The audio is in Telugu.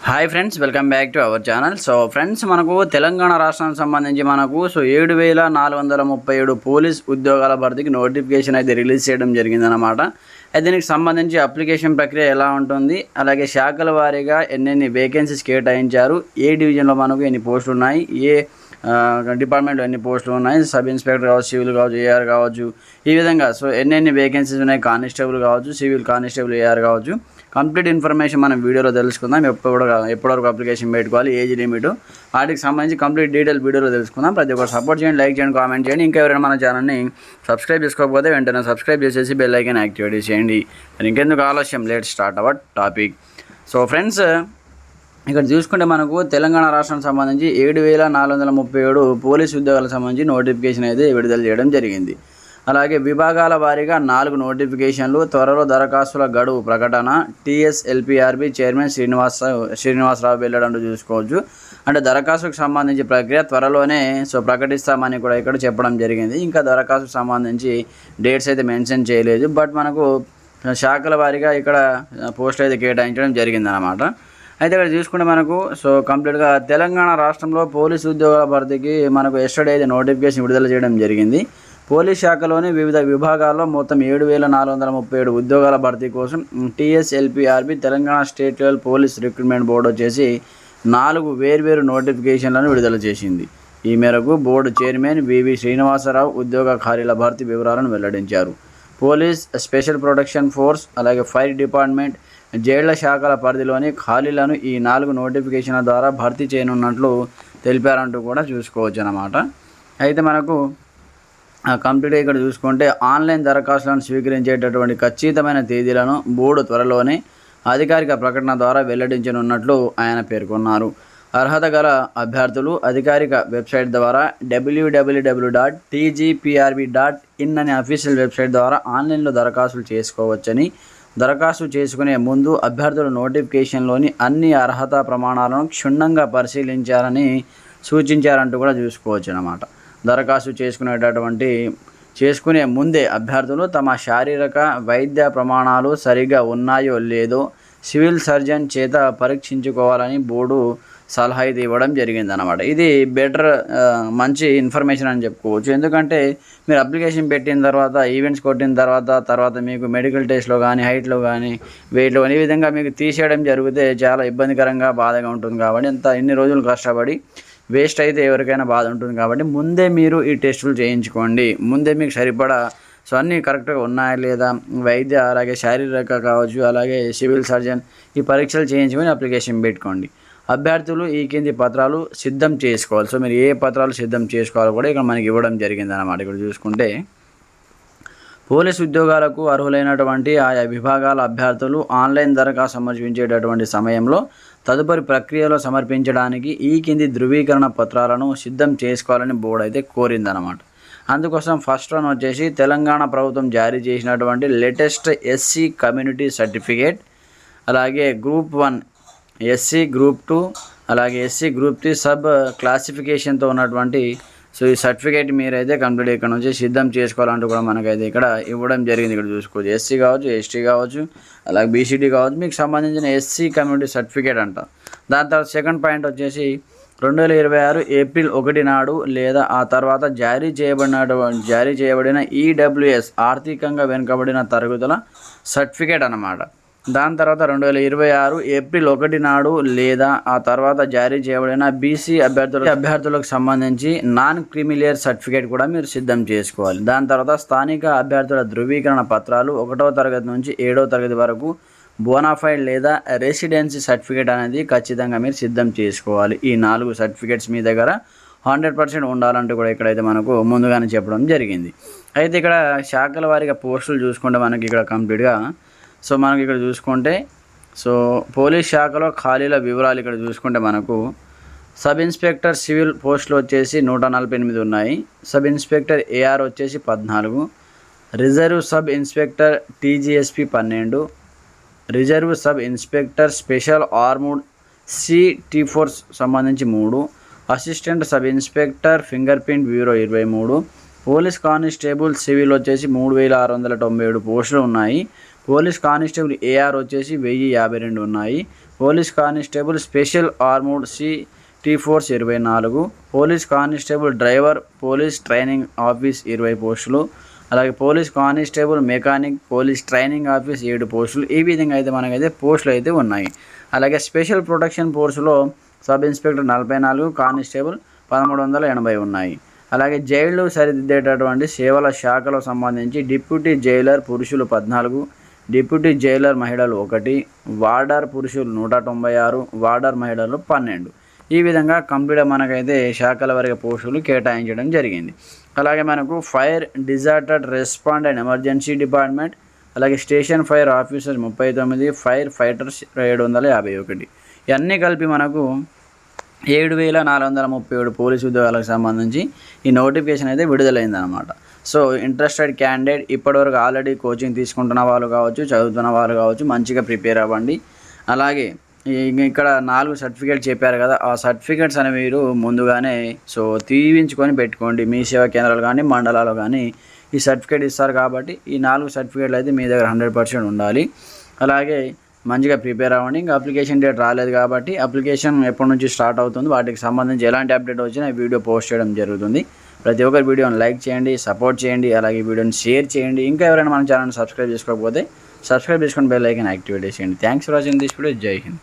Hi friends, welcome back to our channel. So friends, మనకు తెలంగాణ రాష్ట్రానికి సంబంధించి 7437 పోలీస్ ఉద్యోగాల భర్తీకి నోటిఫికేషన్ అయితే రిలీజ్ చేయడం జరిగిందనమాట. అయితే దీనికి సంబంధించి అప్లికేషన్ ప్రక్రియ ఎలా ఉంటుంది, అలాగే శాఖల వారీగా ఎన్నెన్ని వేకెన్సీస్ కేటాయించారు, ఏ డివిజన్లో మనకు ఎన్ని పోస్టులు ఉన్నాయి, ఏ డిపార్ట్మెంట్లో ఎన్ని పోస్టులు ఉన్నాయి, సబ్ ఇన్స్పెక్టర్ కావచ్చు, సివిల్ కావచ్చు, ఏఆర్ కావచ్చు, ఈ విధంగా సో ఎన్నెన్ని వేకెన్సీస్ ఉన్నాయి, కానిస్టేబుల్ కావచ్చు, సివిల్ కానిస్టేబుల్, ఏఆర్ కావచ్చు, కంప్లీట్ ఇన్ఫర్మేషన్ మనం వీడియోలో తెలుసుకుందాం. ఎప్పటివరకు అప్లికేషన్ పెట్టుకోవాలి, ఏజ్ లిమిట్, వాటికి సంబంధించి కంప్లీట్ డీటెయిల్ వీడియోలో తెలుసుకుందాం. ప్రతి ఒక్కరు సపోర్ట్ చేయండి, లైక్ చేయండి, కామెంట్ చేయండి. ఇంకా ఎవరైనా మన ఛానల్ని సబ్స్క్రైబ్ చేసుకోకపోతే వెంటనే సబ్స్క్రైబ్ చేసేసి బెల్ ఐకాన్ యాక్టివేట్ చేయండి. ఇంకెందుకు ఆలస్యం, let start our topic. So friends, ఇక్కడ చూసుకుంటే మనకు తెలంగాణ రాష్ట్రానికి సంబంధించి 7437 పోలీసు ఉద్యోగాలకు సంబంధించి నోటిఫికేషన్ అయితే విడుదల చేయడం జరిగింది. అలాగే విభాగాల వారీగా 4 నోటిఫికేషన్లు, త్వరలో దరఖాస్తుల గడువు ప్రకటన. TSLPRB చైర్మన్ శ్రీనివాసరావు వెళ్ళడంటూ చూసుకోవచ్చు. అంటే దరఖాస్తుకు సంబంధించి ప్రక్రియ త్వరలోనే ప్రకటిస్తామని కూడా ఇక్కడ చెప్పడం జరిగింది. ఇంకా దరఖాస్తుకు సంబంధించి డేట్స్ అయితే మెన్షన్ చేయలేదు, బట్ మనకు శాఖల వారీగా ఇక్కడ పోస్ట్ అయితే కేటాయించడం జరిగిందన్నమాట. అయితే ఇక్కడ చూసుకుంటే మనకు కంప్లీట్గా తెలంగాణ రాష్ట్రంలో పోలీసు ఉద్యోగాల భర్తీకి మనకు ఎస్టర్డే అయితే నోటిఫికేషన్ విడుదల చేయడం జరిగింది. పోలీస్ శాఖలోని వివిధ విభాగాల్లో మొత్తం 7437 ఉద్యోగాల భర్తీ కోసం TSLPRB Telangana state level police recruitment board వచ్చేసి 4 వేర్వేరు నోటిఫికేషన్లను విడుదల చేసింది. ఈ మేరకు బోర్డు చైర్మన్ వివి శ్రీనివాసరావు ఉద్యోగ ఖాళీల భర్తీ వివరాలను వెల్లడించారు. పోలీస్, స్పెషల్ ప్రొటెక్షన్ ఫోర్స్, అలాగే ఫైర్ డిపార్ట్మెంట్, జైళ్ల శాఖల పరిధిలోని ఖాళీలను ఈ 4 నోటిఫికేషన్ల ద్వారా భర్తీ చేయనున్నట్లు తెలిపారంటూ కూడా చూసుకోవచ్చు అన్నమాట. అయితే మనకు కంప్లీట్గా ఇక్కడ చూసుకుంటే ఆన్లైన్ దరఖాస్తులను స్వీకరించేటటువంటి ఖచ్చితమైన తేదీలను బోర్డు త్వరలోనే అధికారిక ప్రకటన ద్వారా వెల్లడించనున్నట్లు ఆయన పేర్కొన్నారు. అర్హత గల అభ్యర్థులు అధికారిక వెబ్సైట్ ద్వారా www.tgprb.in అనే అఫీషియల్ వెబ్సైట్ ద్వారా ఆన్లైన్లో దరఖాస్తులు చేసుకోవచ్చని, దరఖాస్తు చేసుకునే ముందు అభ్యర్థుల నోటిఫికేషన్లోని అన్ని అర్హత ప్రమాణాలను క్షుణ్ణంగా పరిశీలించాలని సూచించారంటూ కూడా చూసుకోవచ్చు అన్నమాట. దరఖాస్తు చేసుకునే ముందే అభ్యర్థులు తమ శారీరక వైద్య ప్రమాణాలు సరిగా ఉన్నాయో లేదో సివిల్ సర్జన్ చేత పరీక్షించుకోవాలని బోర్డు సలహా అయితే ఇవ్వడం జరిగిందనమాట. ఇది మంచి ఇన్ఫర్మేషన్ అని చెప్పుకోవచ్చు. ఎందుకంటే మీరు అప్లికేషన్ పెట్టిన తర్వాత, ఈవెంట్స్ కొట్టిన తర్వాత మీకు మెడికల్ టెస్ట్లో కానీ, హైట్లో కానీ, వెయిట్లో కానీ, ఈ విధంగా మీకు తీసేయడం జరిగితే చాలా ఇబ్బందికరంగా, బాధగా ఉంటుంది. కాబట్టి ఇన్ని రోజులు కష్టపడి వేస్ట్ అయితే ఎవరికైనా బాధ ఉంటుంది. కాబట్టి ముందే మీరు ఈ టెస్టులు చేయించుకోండి. ముందే మీకు సరిపడా అన్నీ కరెక్ట్గా ఉన్నాయా లేదా, వైద్య, అలాగే శారీరక కావచ్చు, అలాగే సివిల్ సర్జన్, ఈ పరీక్షలు చేయించుకొని అప్లికేషన్ పెట్టుకోండి. అభ్యర్థులు ఈ కింది పత్రాలు సిద్ధం చేసుకోవాలి. మీరు ఏ పత్రాలు సిద్ధం చేసుకోవాలో కూడా ఇక్కడ మనకి ఇవ్వడం జరిగిందన్నమాట. ఇక్కడ చూసుకుంటే పోలీసు ఉద్యోగాలకు అర్హులైనటువంటి ఆయా విభాగాల అభ్యర్థులు ఆన్లైన్ దరఖాస్తు సమర్పించేటటువంటి సమయంలో తదుపరి ప్రక్రియలో సమర్పించడానికి ఈ కింది ధృవీకరణ పత్రాలను సిద్ధం చేసుకోవాలని బోర్డు అయితే కోరిందనమాట. అందుకోసం ఫస్ట్ వన్ వచ్చేసి తెలంగాణ ప్రభుత్వం జారీ చేసినటువంటి లేటెస్ట్ SC కమ్యూనిటీ సర్టిఫికేట్, అలాగే గ్రూప్ 1 SC, గ్రూప్ 2, అలాగే SC గ్రూప్ 3 సబ్ క్లాసిఫికేషన్తో ఉన్నటువంటి ఈ సర్టిఫికేట్ మీరైతే కంప్లీట్ ఇక్కడ నుంచి సిద్ధం చేసుకోవాలంటూ కూడా మనకైతే ఇక్కడ ఇవ్వడం జరిగింది. ఇక్కడ చూసుకోవచ్చు, SC కావచ్చు, ST కావచ్చు, అలాగే BCD కావచ్చు, మీకు సంబంధించిన SC కమ్యూనిటీ సర్టిఫికేట్ అంట. దాని తర్వాత సెకండ్ పాయింట్ వచ్చేసి 2026 ఏప్రిల్ 1 నాడు లేదా ఆ తర్వాత జారీ చేయబడిన EWS ఆర్థికంగా వెనుకబడిన తరగతుల సర్టిఫికేట్ అన్నమాట. దాని తర్వాత 2026 ఏప్రిల్ 1 నాడు లేదా ఆ తర్వాత జారీ చేయబడిన BC అభ్యర్థులకు సంబంధించి నాన్ క్రిమిలియర్ సర్టిఫికేట్ కూడా మీరు సిద్ధం చేసుకోవాలి. దాని తర్వాత స్థానిక అభ్యర్థుల ధృవీకరణ పత్రాలు 1వ తరగతి నుంచి 7వ తరగతి వరకు బోనాఫైడ్ లేదా రెసిడెన్సీ సర్టిఫికేట్ అనేది ఖచ్చితంగా మీరు సిద్ధం చేసుకోవాలి. ఈ 4 సర్టిఫికేట్స్ మీ దగ్గర 100% ఉండాలంటూ కూడా ఇక్కడైతే మనకు ముందుగానే చెప్పడం జరిగింది. అయితే ఇక్కడ శాఖల వారీగా పోస్టులు చూసుకుంటే మనకి ఇక్కడ కంప్లీట్గా మనకి ఇక్కడ చూసుకుంటే పోలీస్ శాఖలో ఖాళీల వివరాలు ఇక్కడ చూసుకుంటే మనకు సబ్ ఇన్స్పెక్టర్ సివిల్ పోస్టులు వచ్చేసి 148 ఉన్నాయి. సబ్ ఇన్స్పెక్టర్ AR వచ్చేసి 14, reserve sub inspector TGSP 12, reserve sub inspector special armed CT force సంబంధించి 3, assistant sub inspector finger print bureau 23, police constable civil వచ్చేసి 3697 పోస్టులు ఉన్నాయి. పోలీస్ కానిస్టేబుల్ AR వచ్చేసి 1052 ఉన్నాయి. Police constable special armed city force 24, police constable driver police training office 20 పోస్టులు, అలాగే police constable mechanic police training office 7 పోస్టులు. ఈ విధంగా అయితే మనకైతే పోస్టులు అయితే ఉన్నాయి. అలాగే స్పెషల్ ప్రొటెక్షన్ ఫోర్సులో సబ్ ఇన్స్పెక్టర్ 44, కానిస్టేబుల్ 1380 ఉన్నాయి. అలాగే జైళ్లు సరిదిద్దేటటువంటి సేవల శాఖలో సంబంధించి డిప్యూటీ జైలర్ పురుషులు 14, డిప్యూటీ జైలర్ మహిళలు 1, వార్డర్ పురుషులు 196, వార్డర్ మహిళలు 12. ఈ విధంగా కంప్లీట్గా మనకైతే శాఖల వరకు పోస్టులు కేటాయించడం జరిగింది. అలాగే మనకు fire disaster respond and emergency department, అలాగే station fire officers 39, fire fighters 751. ఇవన్నీ కలిపి మనకు 7437 పోలీసు ఉద్యోగాలకు సంబంధించి ఈ నోటిఫికేషన్ అయితే విడుదలైందనమాట. సో ఇంట్రెస్టెడ్ క్యాండిడేట్ ఇప్పటివరకు ఆల్రెడీ కోచింగ్ తీసుకుంటున్న వాళ్ళు కావచ్చు, చదువుతున్న వాళ్ళు కావచ్చు, మంచిగా ప్రిపేర్ అవ్వండి. అలాగే ఇక్కడ 4 సర్టిఫికేట్స్ చెప్పారు కదా, ఆ సర్టిఫికేట్స్ అనేవి మీరు ముందుగానే తీయించుకొని పెట్టుకోండి. మీ సేవా కేంద్రాలు కానీ మండలాలు కానీ ఈ సర్టిఫికేట్ ఇస్తారు కాబట్టి ఈ 4 సర్టిఫికేట్లు అయితే మీ దగ్గర 100% ఉండాలి. అలాగే మంచిగా ప్రిపేర్ అవ్వండి. ఇంకా అప్లికేషన్ డేట్ రాలేదు కాబట్టి అప్లికేషన్ ఎప్పటి నుంచి స్టార్ట్ అవుతుంది, వాటికి సంబంధించి ఎలాంటి అప్డేట్ వచ్చినా ఈ వీడియో పోస్ట్ చేయడం జరుగుతుంది. ప్రతి ఒక్కరి వీడియోని లైక్ చేయండి, సపోర్ట్ చేయండి, అలాగే వీడియోని షేర్ చేయండి. ఇంకా ఎవరైనా మన ఛానల్ని సబ్స్క్రైబ్ చేసుకోకపోతే సబ్స్క్రైబ్ చేసుకొని బెల్ ఐకాన్ యాక్టివేట్ చేయండి. Thanks for watching this video. జై హింద్.